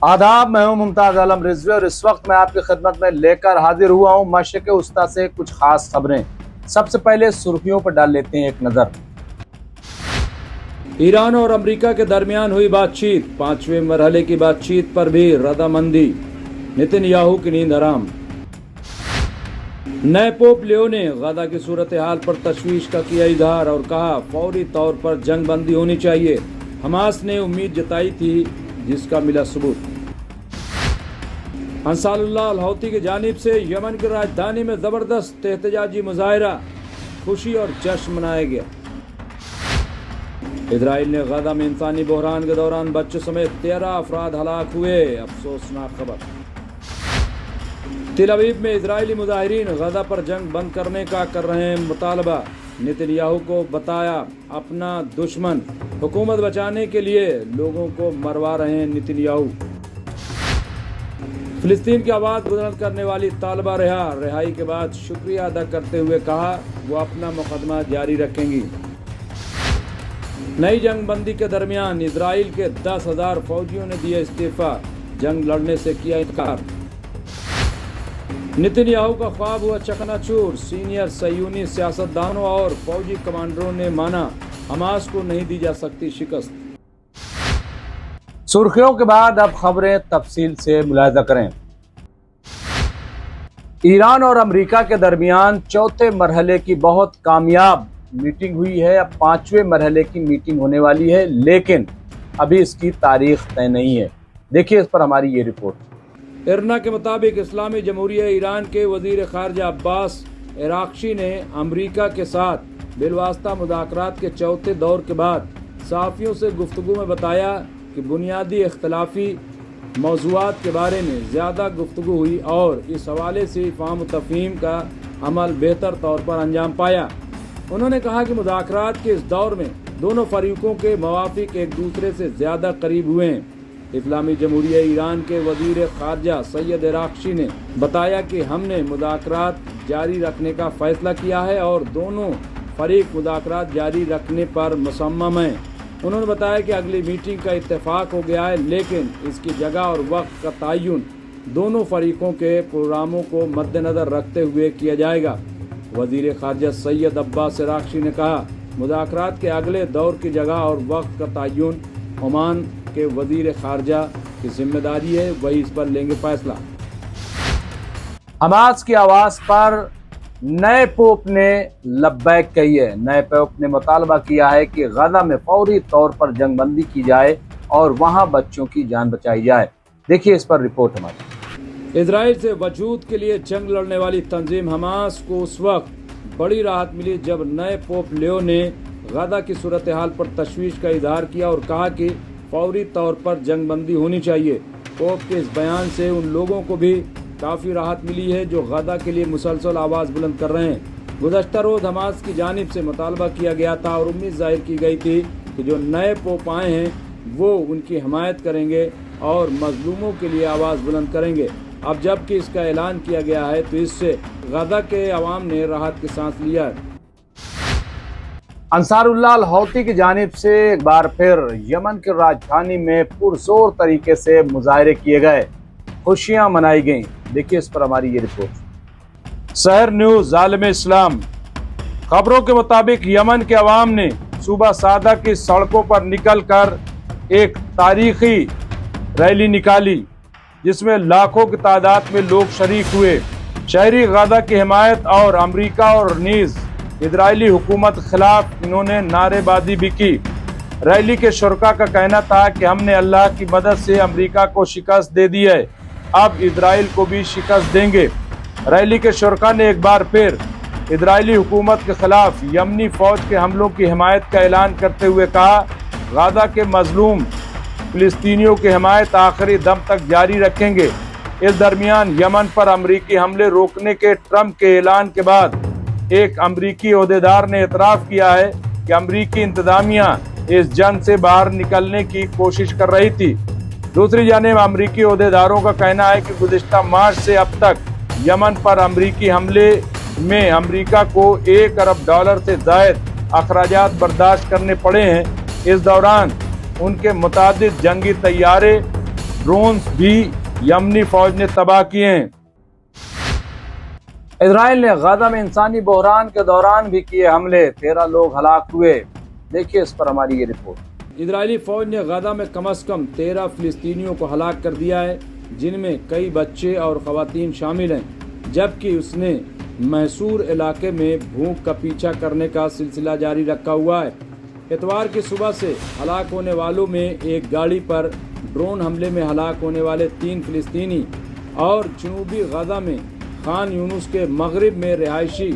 आदाब, मैं हूं मुमताज आलम रिजवी और इस वक्त मैं आपकी खिदमत में लेकर हाजिर हुआ हूं मशरिक़ उस्ता से कुछ खास खबरें। सबसे पहले सुर्खियों पर डाल लेते हैं एक नजर। ईरान और अमेरिका के दरमियान हुई बातचीत, 5वें मरहले की बातचीत पर भी रजामंदी, नेतन्याहू की नींद हराम। नए पोप लियो ने गजा की सूरत हाल पर तशवीश का किया इजहार और कहा फौरी तौर पर जंग बंदी होनी चाहिए। हमास ने उम्मीद जताई थी जिसका मिला सबूत। अंसारुल्लाह अल हौती की जानिब से यमन की राजधानी में जबरदस्त एहतजाजी मुजाहिरा, खुशी और जश्न मनाया गया। इजराइल ने गजा में इंसानी बहरान के दौरान बच्चों समेत 13 अफराद हलाक हुए, अफसोसनाक खबर। तेल अवीव में इजरायली मुजाहिरीन गजा पर जंग बंद करने का कर रहे हैं मुतालबा, नेतन्याहू को बताया अपना दुश्मन, हुकूमत बचाने के लिए लोगों को मरवा रहे हैं नेतन्याहू। फिलिस्तीन की आवाज़ बुलंद करने वाली तालिबा रिहाई के बाद शुक्रिया अदा करते हुए कहा वो अपना मुकदमा जारी रखेंगी। नई जंग बंदी के दरमियान इजराइल के 10,000 फौजियों ने दिया इस्तीफा, जंग लड़ने से किया इनकार। नेतन्याहू का ख्वाब हुआ चकनाचूर, सीनियर सयूनी सियासतदानों और फौजी कमांडरों ने माना हमास को नहीं दी जा सकती शिकस्त। सुर्खियों के बाद अब खबरें तफसील से मुलाहिजा करें। ईरान और अमेरिका के दरमियान चौथे मरहले की बहुत कामयाब मीटिंग हुई है। अब 5वें मरहले की मीटिंग होने वाली है, लेकिन अभी इसकी तारीख तय नहीं है। देखिए इस पर हमारी ये रिपोर्ट। इरना के मुताबिक इस्लामी जमहूरिया ईरान के वजीर खारजा अब्बास अराक्ची ने अमेरिका के साथ बिलवास्ता मुज़ाकरात के चौथे दौर के बाद सहाफ़ियों से गुफ्तगू में बताया कि बुनियादी इख्तलाफी मौज़ूआत के बारे में ज़्यादा गुफ्तगू हुई और इस हवाले से फ़हम तफ़हीम का अमल बेहतर तौर पर अंजाम पाया। उन्होंने कहा कि मुज़ाकरात के इस दौर में दोनों फरीकों के मवाफ़िक एक दूसरे से ज़्यादा करीब हुए हैं। इस्लामी जमहूरिया ईरान के वज़ीर ख़ारजा सैयद अराक्ची ने बताया कि हमने मुज़ाकरात जारी रखने का फ़ैसला किया है और दोनों फरीक मुज़ाकरात जारी रखने पर मुसम्मम हैं। उन्होंने बताया कि अगली मीटिंग का इत्तेफाक हो गया है, लेकिन इसकी जगह और वक्त का तयन दोनों फरीकों के प्रोग्रामों को मद्देनज़र रखते हुए किया जाएगा। वज़ीर ख़ारजा सैयद अब्बास अराक्ची ने कहा मुज़ाकरात के अगले दौर की जगह और वक्त का तयन ओमान के वज़ीर ख़ारजा की जिम्मेदारी है, वही इस पर लेंगे फैसला। हमास की आवाज़ पर नए पोप ने लब्बैक कही है। नए पोप ने मुतालबा किया है कि गजा में फौरी तौर पर जंग बंदी की जाए और वहां बच्चों की जान बचाई जाए। देखिए इस पर रिपोर्ट हमारी। इजराइल से वजूद के लिए जंग लड़ने वाली तंजीम हमास को उस वक्त बड़ी राहत मिली जब नए पोप लियो ने गजा की सूरत हाल पर तशवीश का इजहार किया और कहा कि फौरी तौर पर जंग बंदी होनी चाहिए। पोप के इस बयान से उन लोगों को भी काफ़ी राहत मिली है जो गजा के लिए मुसलसल आवाज़ बुलंद कर रहे हैं। गुज़श्ता रोज़ हमास की जानिब से मुतालबा किया गया था और उम्मीद जाहिर की गई थी कि जो नए पोप आए हैं वो उनकी हिमायत करेंगे और मजलूमों के लिए आवाज़ बुलंद करेंगे। अब जबकि इसका ऐलान किया गया है तो इससे गजा के अवाम ने राहत की सांस लिया है। अंसारुल्लाह अल हौती की जानिब से एक बार फिर यमन की राजधानी में पुरजोर तरीके से मुजाहरे किए गए, खुशियां मनाई गईं। देखिए इस पर हमारी ये रिपोर्ट। शहर न्यूज़ ज़ालिम इस्लाम। खबरों के मुताबिक यमन के अवाम ने सूबा सादा की सड़कों पर निकलकर एक तारीखी रैली निकाली जिसमें लाखों की तादाद में लोग शरीक हुए। शहरी गजा की हिमायत और अमेरिका और नीज़ इजरायली हुकूमत खिलाफ इन्होंने नारेबाजी भी की। रैली के शुरका का कहना था कि हमने अल्लाह की मदद से अमेरिका को शिकस्त दे दी है, अब इजराइल को भी शिकस्त देंगे। रैली के शुरका ने एक बार फिर इजरायली हुकूमत के खिलाफ यमनी फौज के हमलों की हिमायत का ऐलान करते हुए कहा गजा के मजलूम फिलिस्तीनियों की हिमायत आखिरी दम तक जारी रखेंगे। इस दरमियान यमन पर अमरीकी हमले रोकने के ट्रंप के ऐलान के बाद एक अमरीकी ओहदेदार ने एतराफ़ किया है कि अमरीकी इंतजामिया इस जंग से बाहर निकलने की कोशिश कर रही थी। दूसरी जानिब अमरीकी ओहदेदारों का कहना है कि गुज़िश्ता मार्च से अब तक यमन पर अमरीकी हमले में अमरीका को $1 अरब से ज़ायद अखराजात बर्दाश्त करने पड़े हैं। इस दौरान उनके मुतादिद जंगी तैयारे ड्रोन्स भी यमनी फौज ने तबाह किए हैं। इसराइल ने गाजा में इंसानी बहरान के दौरान भी किए हमले, 13 लोग हलाक हुए। देखिए इस पर हमारी ये रिपोर्ट। इजरायली फौज ने गाजा में कम से कम 13 फिलिस्तीनियों को हलाक कर दिया है, जिनमें कई बच्चे और खवातीन शामिल हैं, जबकि उसने मैसूर इलाके में भूख का पीछा करने का सिलसिला जारी रखा हुआ है। इतवार की सुबह से हलाक होने वालों में एक गाड़ी पर ड्रोन हमले में हलाक होने वाले 3 फिलिस्तीनी और जनूबी गाजा में खान यूनुस के मगरिब में रिहायशी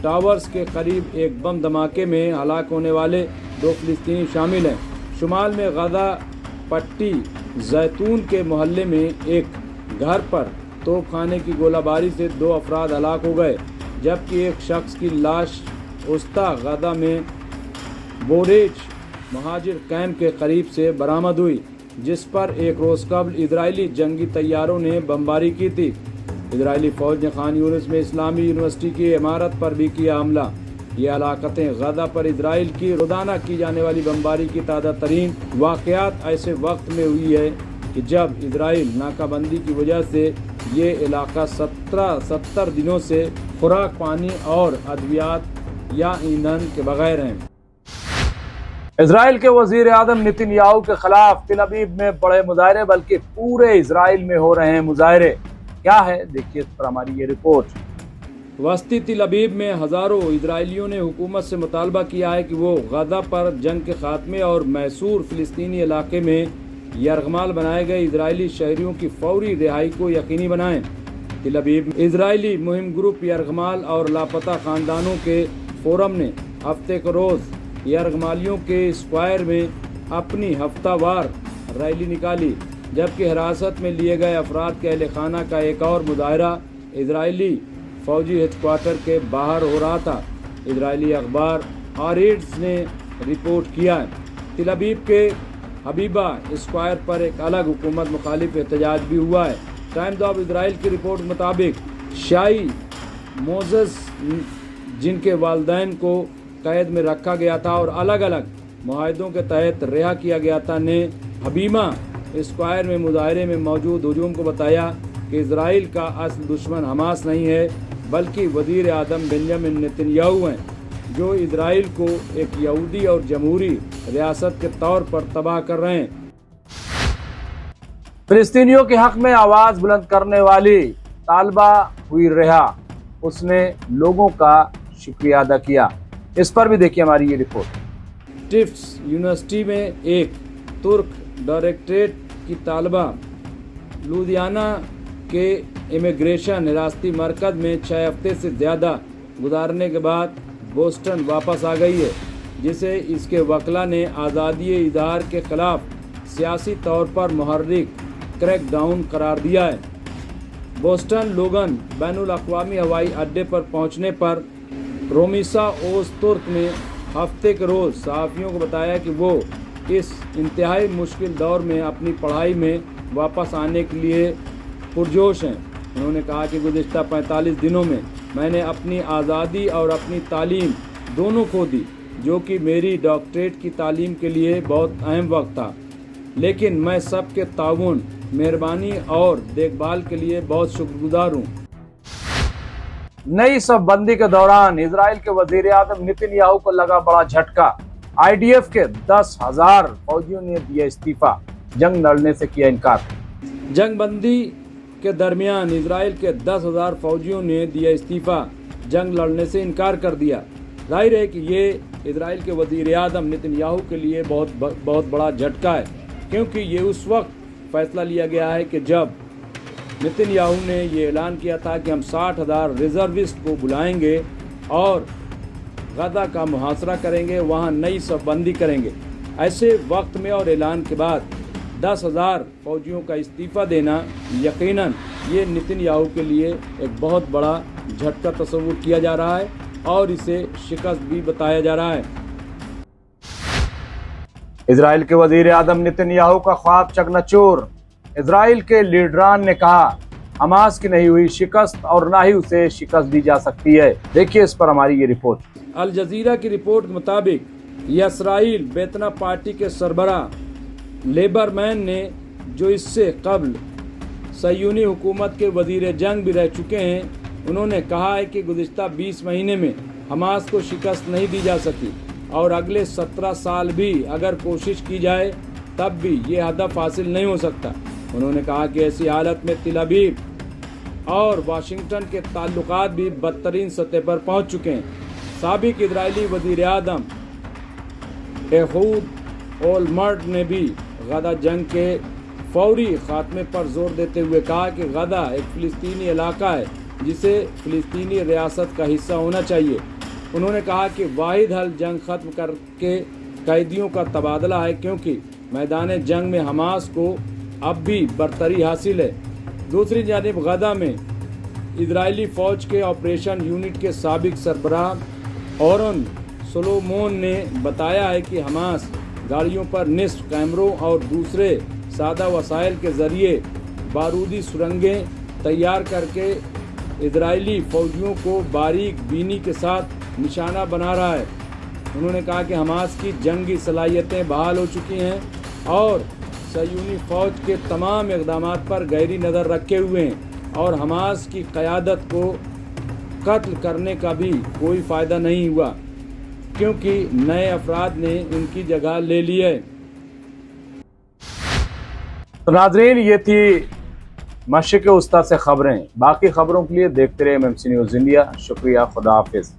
टावर्स के करीब एक बम धमाके में हलाक होने वाले 2 फिलिस्तीनी शामिल हैं। शुमाल में गाजा पट्टी जैतून के मोहल्ले में एक घर पर तोपखाने की गोलाबारी से 2 अफराद हलाक हो गए, जबकि एक शख्स की लाश उस्ता गाजा में बोरेज महाजिर कैंप के करीब से बरामद हुई, जिस पर एक रोज कबल इजरायली जंगी तैयारों ने बमबारी की थी। इजरायली फौज ने खान यूनिस में इस्लामी यूनिवर्सिटी की इमारत पर भी किया हमला। ये हलाकतें गाजा पर इजराइल की रोजाना की जाने वाली बमबारी की ताज़ा तरीन वाक़यात ऐसे वक्त में हुई है कि जब इजराइल नाकाबंदी की वजह से ये इलाका 70 दिनों से खुराक, पानी और अद्वियात या ईंधन के बगैर हैं। इसराइल के वजीर आजम नेतन्याहू के खिलाफ तिल अबीब में बड़े मुजाहरे, बल्कि पूरे इसराइल में हो रहे हैं मुजाहरे। क्या है, देखिए इस पर हमारी ये रिपोर्ट। वस्ती तिल अबीब में हज़ारों इजरायलियों ने हुकूमत से मुतालबा किया है कि वो गाजा पर जंग के खात्मे और मैसूर फिलिस्तीनी इलाके में यरगमाल बनाए गए इजरायली शहरियों की फौरी रिहाई को यकीनी बनाएं। तिल अबीब इजरायली मुहिम ग्रुप यरगमाल और लापता खानदानों के फोरम ने हफ्ते को रोज़ यरगमालियों के स्क्वायर में अपनी हफ्तावार रैली निकाली, जबकि हिरासत में लिए गए अफराद के अहल खाना का एक और मुजाहरा इजरायली फौजी हेडक्वार्टर के बाहर हो रहा था। इजरायली अखबार आरेड्स ने रिपोर्ट किया है। तिल अबीब के हबीबा स्क्वायर पर एक अलग हुकूमत मुखालिफ एहतजाज भी हुआ है। टाइम्स ऑफ इजराइल की रिपोर्ट के मुताबिक शाही मोजेस, जिनके वालिदैन को कैद में रखा गया था और अलग अलग मुआहदों के तहत रिहा किया गया था, ने हबीमा स्क्वायर में मुजाहरे में मौजूद हुजूम को बताया कि इजराइल का असल दुश्मन हमास नहीं है, बल्कि वजीर आज़म बेंजामिन नेतन्याहू हैं, जो इजराइल को एक यहूदी और जमहूरी रियासत के तौर पर तबाह कर रहे हैं। फिलिस्तीनियों के हक में आवाज बुलंद करने वाली तालिबा हुई रिहा, उसने लोगों का शुक्रिया अदा किया। इस पर भी देखिए हमारी ये रिपोर्ट। टिफ्ट्स यूनिवर्सिटी में एक तुर्क डायरेक्टरेट की तालिबा लुधियाना के इमिग्रेशन हिरासती मरकज में 6 हफ्ते से ज़्यादा गुजारने के बाद बोस्टन वापस आ गई है, जिसे इसके वकला ने आज़ादी इज़हार के ख़िलाफ़ सियासी तौर पर मुहर्रिक क्रैकडाउन करार दिया है। बोस्टन लोगन बैनुल अक़वामी हवाई अड्डे पर पहुंचने पर रोमिसा ओज़तुर्क ने हफ्ते के रोज़ सहाफ़ियों को बताया कि वो इस इंतहाई मुश्किल दौर में अपनी पढ़ाई में वापस आने के लिए पुरजोश हैं। उन्होंने कहा कि गुज़िश्ता 45 दिनों में मैंने अपनी आज़ादी और अपनी तालीम दोनों खो दी, जो कि मेरी डॉक्टरेट की तालीम के लिए बहुत अहम वक्त था, लेकिन मैं सबके ताउन, मेहरबानी और देखभाल के लिए बहुत शुक्रगुजार हूँ। नई शबबंदी के दौरान इजराइल के वजीर आज़म नेतन्याहू को लगा बड़ा झटका। IDF के 10,000 फौजियों ने दिया इस्तीफा, जंग लड़ने से किया इनकार। जंग बंदी के दरमियान इजराइल के 10,000 फौजियों ने दिया इस्तीफा, जंग लड़ने से इनकार कर दिया। जाहिर है कि ये इजराइल के वजीर आज़म नेतन्याहू के लिए बहुत बड़ा झटका है, क्योंकि ये उस वक्त फैसला लिया गया है कि जब नेतन्याहू ने ये ऐलान किया था कि हम 60,000 रिजर्विस्ट को बुलाएंगे और गाजा का मुहासरा करेंगे, वहाँ नई शबबंदी करेंगे। ऐसे वक्त में और ऐलान के बाद 10,000 फौजियों का इस्तीफ़ा देना यकीनन ये नेतन्याहू के लिए एक बहुत बड़ा झटका तस्वुर किया जा रहा है और इसे शिकस्त भी बताया जा रहा है। इजराइल के वजीर आज़म नेतन्याहू का ख्वाब चकनाचूर। इजराइल के लीडरान ने कहा हमास की नहीं हुई शिकस्त और ना ही उसे शिकस्त दी जा सकती है। देखिए इस पर हमारी ये रिपोर्ट। अल जजीरा की रिपोर्ट के मुताबिक यसराइल बेतना पार्टी के सरबरा लेबरमैन ने जो इससे कबल सयूनी हुकूमत के वजीर जंग भी रह चुके हैं, उन्होंने कहा है कि गुज़िश्ता 20 महीने में हमास को शिकस्त नहीं दी जा सकी और अगले 17 साल भी अगर कोशिश की जाए तब भी ये हदफ हासिल नहीं हो सकता। उन्होंने कहा कि ऐसी हालत में तेल अवीव और वाशिंगटन के ताल्लुकात भी बदतरीन सतह पर पहुंच चुके हैं। साबिक इजरायली वज़ीर आज़म एहूद ओलमर्ट ने भी गदा जंग के फौरी खात्मे पर जोर देते हुए कहा कि गदा एक फ़िलिस्तीनी इलाका है जिसे फ़िलिस्तीनी रियासत का हिस्सा होना चाहिए। उन्होंने कहा कि वाहिद हल जंग ख़त्म करके कैदियों का तबादला है, क्योंकि मैदान जंग में हमास को अब भी बरतरी हासिल है। दूसरी जानिब गदा में इजरायली फ़ौज के ऑपरेशन यूनिट के साबिक सरबराह ओरन सोलोमोन ने बताया है कि हमास गाड़ियों पर निस्फ कैमरों और दूसरे सादा वसाइल के ज़रिए बारूदी सुरंगें तैयार करके इजरायली फ़ौजियों को बारीक बीनी के साथ निशाना बना रहा है। उन्होंने कहा कि हमास की जंगी सलाहियतें बहाल हो चुकी हैं और सयूनी फ़ौज के तमाम इक़दामात पर गहरी नज़र रखे हुए हैं और हमास की क़यादत को कत्ल करने का भी कोई फ़ायदा नहीं हुआ, क्योंकि नए अफराद ने उनकी जगह ले ली है। तो नाज़रीन, ये थी मशरिक़ वस्ता से खबरें। बाकी खबरों के लिए देखते रहे MMC न्यूज़ इंडिया। शुक्रिया, खुदा हाफिज़।